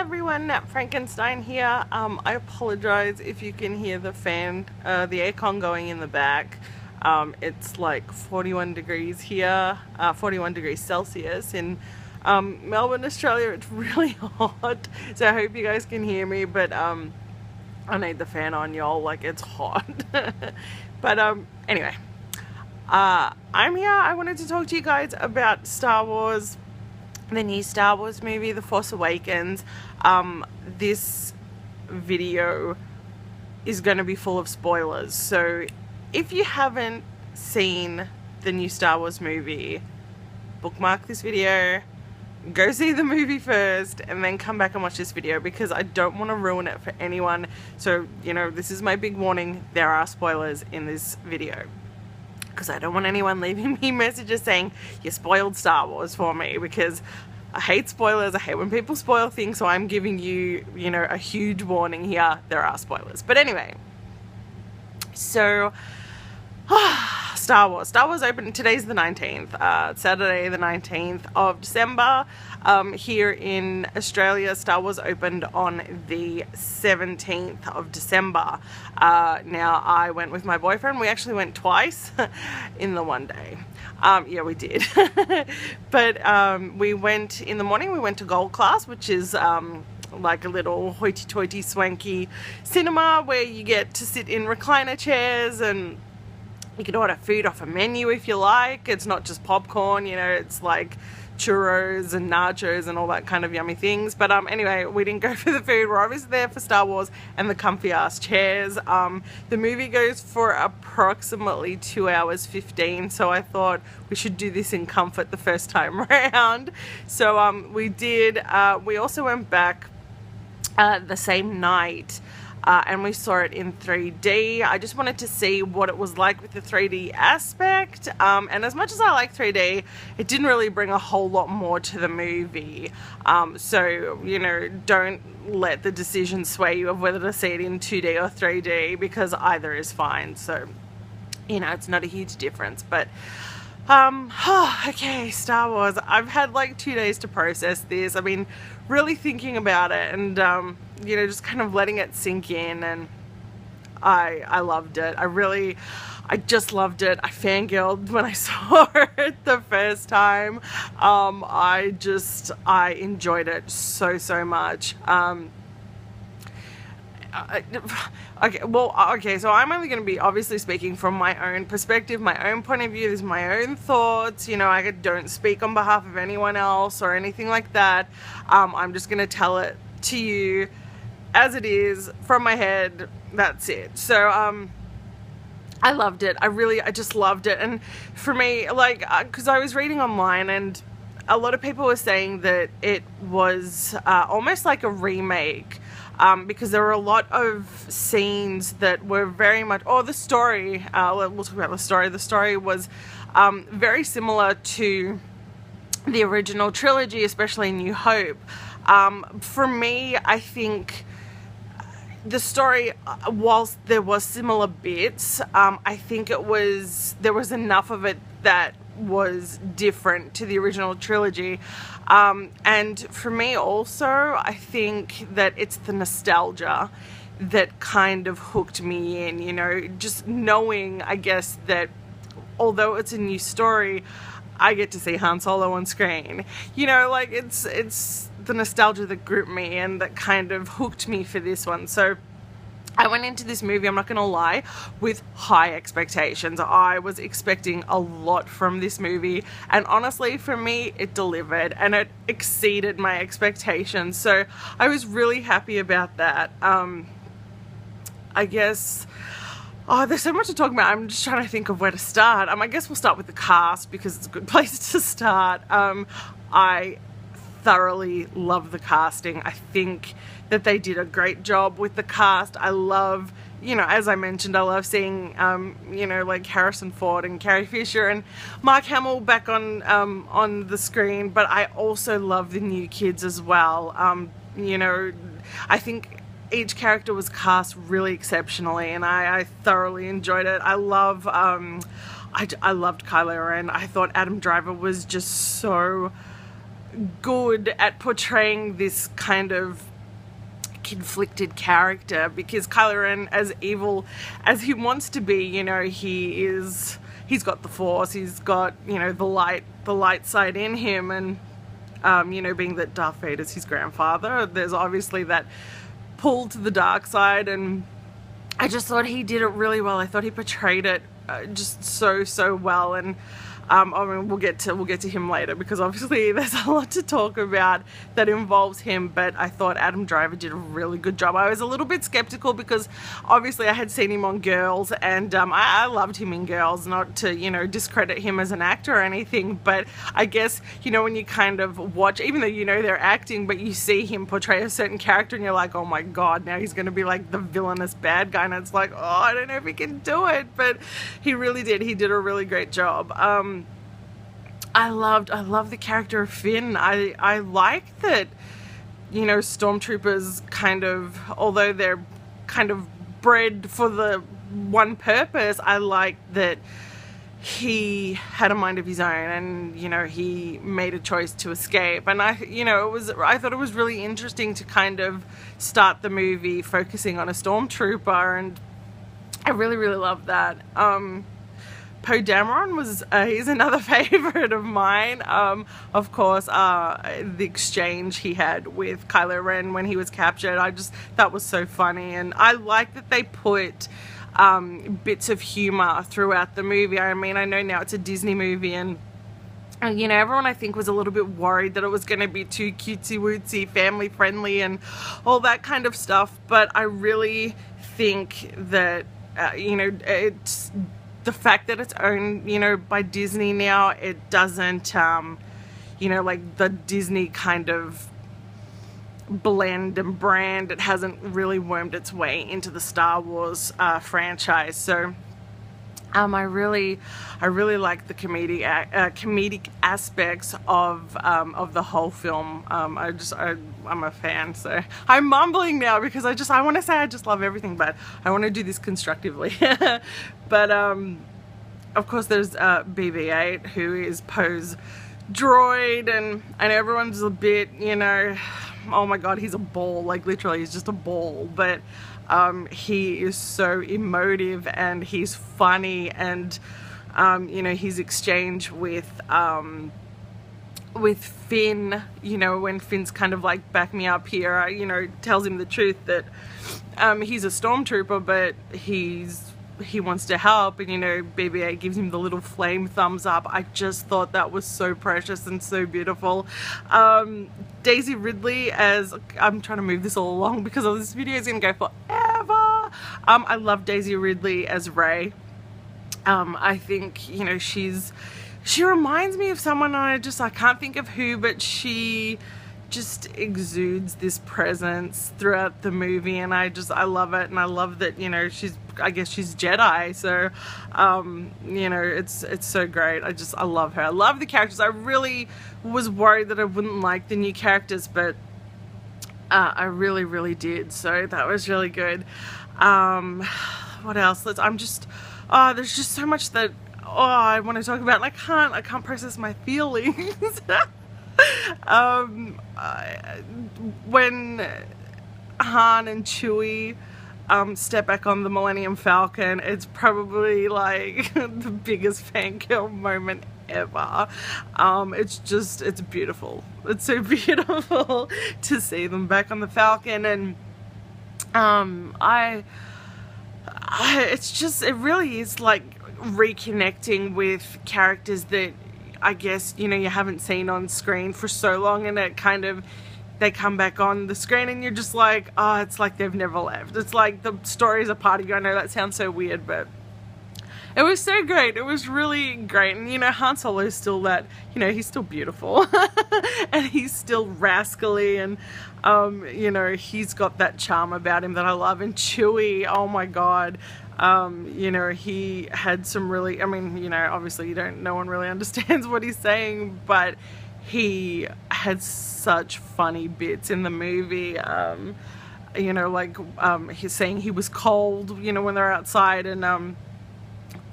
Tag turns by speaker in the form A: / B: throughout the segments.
A: everyone, Nat Frankenstein here. I apologize if you can hear the fan, the aircon going in the back. It's like 41 degrees here, 41 degrees Celsius in Melbourne, Australia. It's really hot, so I hope you guys can hear me, but I need the fan on, y'all, like it's hot. But anyway, I'm here. I wanted to talk to you guys about Star Wars, the new Star Wars movie, The Force Awakens. This video is going to be full of spoilers, so if you haven't seen the new Star Wars movie, bookmark this video, go see the movie first, and then come back and watch this video, because I don't want to ruin it for anyone. So, you know, this is my big warning. There are spoilers in this video, because I don't want anyone leaving me messages saying you spoiled Star Wars for me, because I hate spoilers. I hate when people spoil things, so I'm giving you, you know, a huge warning here. There are spoilers. But anyway, so Star Wars opened. Today's the 19th, Saturday the 19th of December. Here in Australia, Star Wars opened on the 17th of December. Now, I went with my boyfriend. We actually went twice in the one day. Yeah, we did. But we went in the morning. We went to Gold Class, which is like a little hoity-toity swanky cinema where you get to sit in recliner chairs, and you can order food off a menu if you like. It's not just popcorn, you know, it's like churros and nachos and all that kind of yummy things. But anyway, we didn't go for the food. We're obviously there for Star Wars and the comfy ass chairs. The movie goes for approximately 2 hours 15, so I thought we should do this in comfort the first time around. So we did. We also went back the same night, and we saw it in 3D. I just wanted to see what it was like with the 3D aspect, and as much as I like 3D, it didn't really bring a whole lot more to the movie. So, you know, don't let the decision sway you of whether to see it in 2D or 3D, because either is fine. So, you know, it's not a huge difference. But okay, Star Wars. I've had like 2 days to process this. I've been really thinking about it, and you know, just kind of letting it sink in, and I loved it. I just loved it. I fangirled when I saw it the first time. I enjoyed it so much. Okay, so I'm only going to be obviously speaking from my own perspective, my own point of view. This is my own thoughts. You know, I don't speak on behalf of anyone else or anything like that. I'm just going to tell it to you as it is from my head. That's it. So I loved it. I just loved it. And for me, like, because I was reading online, and a lot of people were saying that it was almost like a remake, because there were a lot of scenes that were very much, the story, we'll talk about the story. The story was very similar to the original trilogy, especially New Hope. For me, I think the story, whilst there was similar bits, I think there was enough of it that was different to the original trilogy. And for me also, I think that it's the nostalgia that kind of hooked me in, you know, just knowing, I guess, that although it's a new story, I get to see Han Solo on screen. You know, like, it's the nostalgia that gripped me and that kind of hooked me for this one. So I went into this movie, I'm not going to lie, with high expectations. I was expecting a lot from this movie, and honestly, for me, it delivered, and it exceeded my expectations. So I was really happy about that. I guess, there's so much to talk about. I'm just trying to think of where to start. I guess we'll start with the cast, because it's a good place to start. I thoroughly love the casting. I think that they did a great job with the cast. I love, you know, as I mentioned, I love seeing, you know, like Harrison Ford and Carrie Fisher and Mark Hamill back on the screen, but I also love the new kids as well. You know, I think each character was cast really exceptionally, and I thoroughly enjoyed it. I loved Kylo Ren. I thought Adam Driver was just so good at portraying this kind of conflicted character, because Kylo Ren, as evil as he wants to be, you know, he's got the Force, he's got, you know, the light side in him, and you know, being that Darth Vader's his grandfather, there's obviously that pull to the dark side, and I just thought he did it really well. I thought he portrayed it just so well, and I mean, we'll get to him later, because obviously there's a lot to talk about that involves him, but I thought Adam Driver did a really good job. I was a little bit skeptical because obviously I had seen him on Girls, and I loved him in Girls, not to, you know, discredit him as an actor or anything, but I guess, you know, when you kind of watch, even though you know they're acting, but you see him portray a certain character and you're like, oh my god, now he's going to be like the villainous bad guy, and it's like, oh, I don't know if he can do it, but he really did. He did a really great job. I love the character of Finn. I like that, you know, stormtroopers kind of, although they're kind of bred for the one purpose, I like that he had a mind of his own, and, you know, he made a choice to escape. And I thought it was really interesting to kind of start the movie focusing on a stormtrooper, and I really loved that. Poe Dameron was, he's another favorite of mine. Of course, the exchange he had with Kylo Ren when he was captured, that was so funny, and I like that they put bits of humor throughout the movie. I mean, I know now it's a Disney movie, and you know, everyone I think was a little bit worried that it was going to be too cutesy wootsy, family friendly, and all that kind of stuff, but I really think that, you know, it's the fact that it's owned, you know, by Disney now, it doesn't, you know, like the Disney kind of blend and brand, it hasn't really wormed its way into the Star Wars franchise. So I really like the comedic aspects of the whole film. I'm a fan, so I'm mumbling now because I want to say I just love everything, but I want to do this constructively. But of course there's BB-8, who is Poe's droid, and everyone's a bit, you know, oh my god, he's a ball, like literally he's just a ball, but he is so emotive and he's funny, and you know, his exchange with Finn, you know, when Finn's kind of like, back me up here, you know, tells him the truth that he's a stormtrooper, but he wants to help, and, you know, BB-8 gives him the little flame thumbs up. I just thought that was so precious and so beautiful. Daisy Ridley as, I'm trying to move this all along because this video is going to go forever. I love Daisy Ridley as Rey. I think, you know, she reminds me of someone, I can't think of who, but she just exudes this presence throughout the movie, and I love it, and I love that, you know, I guess she's Jedi, so you know, it's so great. I love her. I love the characters. I really was worried that I wouldn't like the new characters, but I really did, so that was really good. What else? There's just so much that I want to talk about, and I can't process my feelings. When Han and Chewie step back on the Millennium Falcon, it's probably like the biggest fangirl moment ever. It's beautiful. It's so beautiful to see them back on the Falcon, and it really is like reconnecting with characters that I guess, you know, you haven't seen on screen for so long, and they come back on the screen and you're just like, oh, it's like they've never left. It's like the story is a part of you. I know that sounds so weird, but it was so great. It was really great. And, you know, Han Solo is still that, you know, he's still beautiful and he's still rascally, and you know, he's got that charm about him that I love. And Chewie, oh my god, you know, he had some really, I mean, you know, obviously no one really understands what he's saying, but he had such funny bits in the movie. You know, like he's saying he was cold, you know, when they're outside, and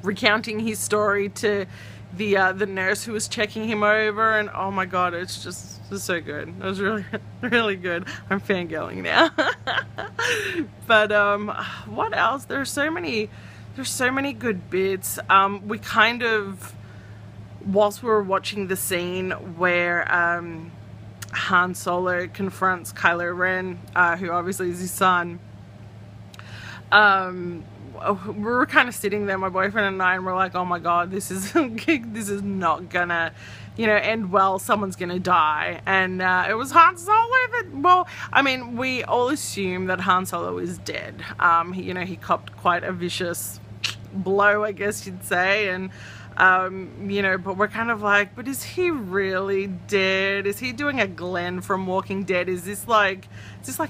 A: recounting his story to the nurse who was checking him over, and oh my god, it's just It was so good. It was really, really good. I'm fangirling now. But what else? There's so many good bits. We kind of, whilst we were watching the scene where Han Solo confronts Kylo Ren, who obviously is his son, we were kind of sitting there, my boyfriend and I, and we're like, oh my god, this is this is not gonna, you know, end well. Someone's gonna die. And it was Han Solo that, well, I mean, we all assume that Han Solo is dead. You know, he copped quite a vicious blow, I guess you'd say, and you know, but we're kind of like, but is he really dead? Is he doing a Glenn from Walking Dead? Is this like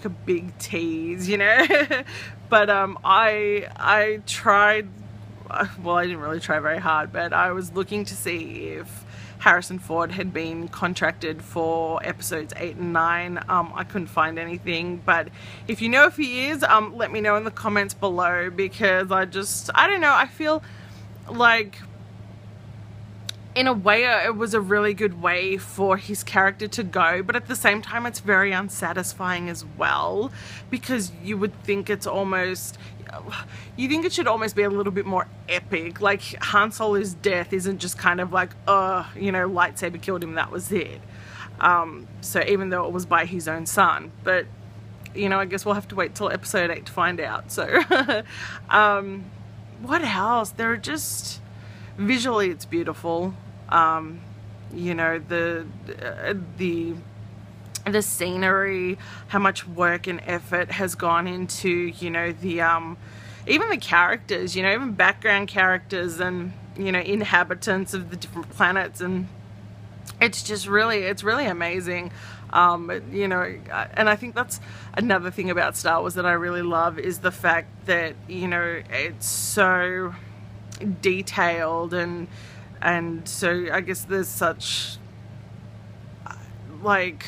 A: a big tease, you know? But I tried, well, I didn't really try very hard, but I was looking to see if Harrison Ford had been contracted for episodes 8 and 9. I couldn't find anything, but if you know if he is, let me know in the comments below, because I don't know, I feel like in a way it was a really good way for his character to go, but at the same time it's very unsatisfying as well, because you would think it should almost be a little bit more epic. Like Han Solo's death isn't just kind of like, you know, lightsaber killed him, that was it. So even though it was by his own son, but you know, I guess we'll have to wait till episode 8 to find out. So what else? There are just, visually it's beautiful. You know, the scenery, how much work and effort has gone into, you know, the even the characters, you know, even background characters and, you know, inhabitants of the different planets, and it's just really, it's really amazing. You know, and I think that's another thing about Star Wars that I really love, is the fact that, you know, it's so detailed, and so I guess there's such like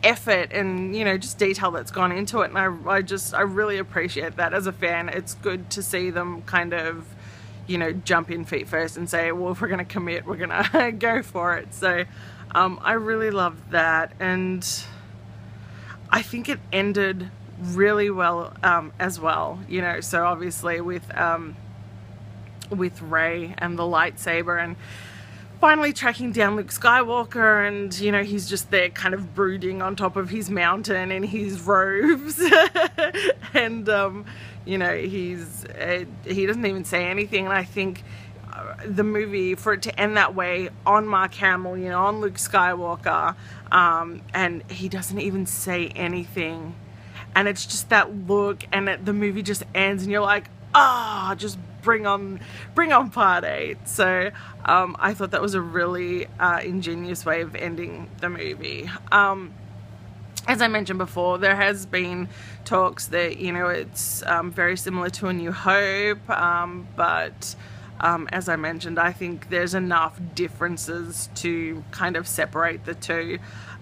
A: effort and, you know, just detail that's gone into it, and I really appreciate that. As a fan, it's good to see them kind of, you know, jump in feet first and say, well, if we're gonna commit, we're gonna go for it. So I really loved that, and I think it ended really well as well, you know. So obviously with Rey and the lightsaber, and finally tracking down Luke Skywalker, and, you know, he's just there kind of brooding on top of his mountain in his robes and you know, he doesn't even say anything. And I think the movie, for it to end that way on Mark Hamill, you know, on Luke Skywalker, and he doesn't even say anything, and it's just that look, and the movie just ends, and you're like, just bring on part 8. So I thought that was a really ingenious way of ending the movie. As I mentioned before, there has been talks that, you know, it's very similar to A New Hope, but as I mentioned, I think there's enough differences to kind of separate the two.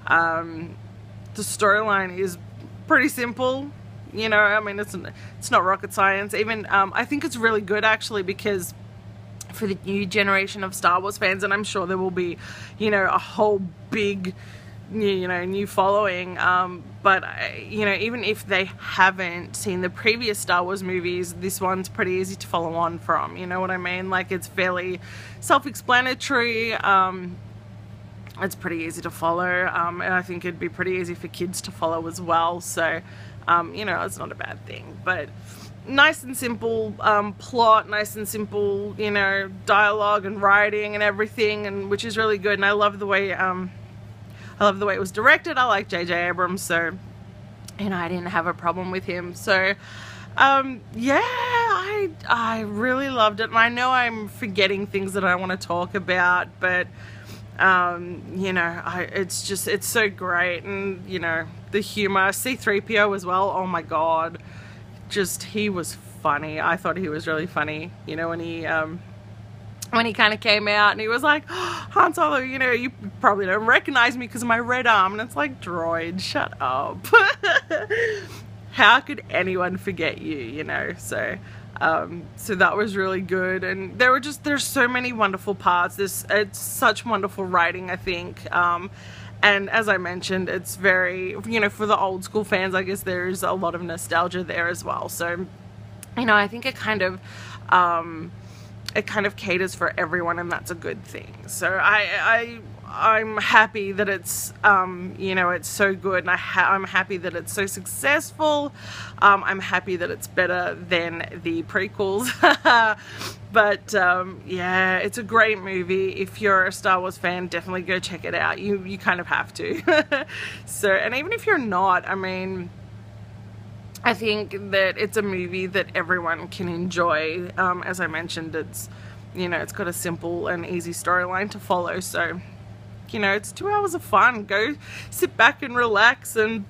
A: The storyline is pretty simple. You know, I mean, it's not rocket science. Even I think it's really good, actually, because for the new generation of Star Wars fans, and I'm sure there will be, you know, a whole big, you know, new following, but you know, even if they haven't seen the previous Star Wars movies, this one's pretty easy to follow on from, you know what I mean? Like, it's fairly self-explanatory. It's pretty easy to follow, and I think it'd be pretty easy for kids to follow as well. So you know, it's not a bad thing, but nice and simple plot, nice and simple, you know, dialogue and writing and everything, and which is really good. And I love the way it was directed. I like J.J. Abrams, so, you know, I didn't have a problem with him. So yeah, I really loved it, and I know I'm forgetting things that I want to talk about, but you know, it's so great. And, you know, the humor, C-3PO as well, oh my god, just, he was funny. I thought he was really funny, you know, when he kind of came out and he was like, oh, Han Solo, you know, you probably don't recognize me because of my red arm, and it's like, droid, shut up. How could anyone forget you, you know? So so that was really good, and there's so many wonderful parts. It's such wonderful writing, I think, And as I mentioned, it's very, you know, for the old school fans, I guess there's a lot of nostalgia there as well. So, you know, I think it kind of caters for everyone, and that's a good thing. So I'm happy that it's you know, it's so good, and I'm happy that it's so successful. I'm happy that it's better than the prequels. But yeah, it's a great movie. If you're a Star Wars fan, definitely go check it out. You kind of have to. So, and even if you're not, I mean, I think that it's a movie that everyone can enjoy. As I mentioned, it's, you know, it's got a simple and easy storyline to follow. So, you know, it's 2 hours of fun. Go sit back and relax and,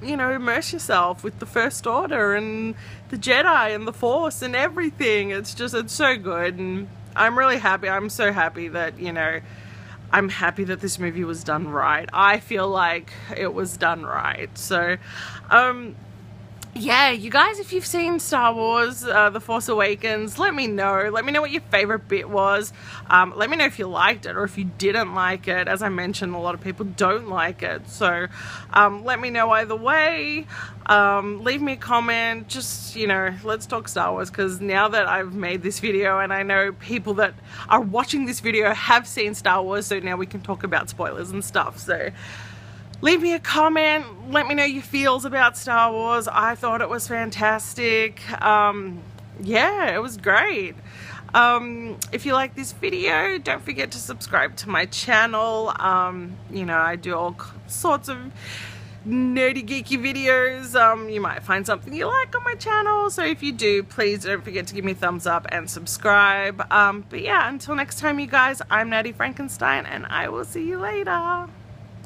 A: you know, immerse yourself with the First Order and the Jedi and the Force and everything. It's just, it's so good. And I'm really happy. I'm so happy that, you know, I'm happy that this movie was done right. I feel like it was done right. So, yeah, you guys, if you've seen Star Wars, The Force Awakens, let me know. Let me know what your favorite bit was. Let me know if you liked it or if you didn't like it. As I mentioned, a lot of people don't like it. So let me know either way. Leave me a comment. Just, you know, let's talk Star Wars, because now that I've made this video and I know people that are watching this video have seen Star Wars, so now we can talk about spoilers and stuff. So leave me a comment, let me know your feels about Star Wars. I thought it was fantastic. Yeah, it was great. If you like this video, don't forget to subscribe to my channel. You know, I do all sorts of nerdy geeky videos. You might find something you like on my channel, so if you do, please don't forget to give me a thumbs up and subscribe. But yeah, until next time, you guys, I'm Natty Frankenstein, and I will see you later.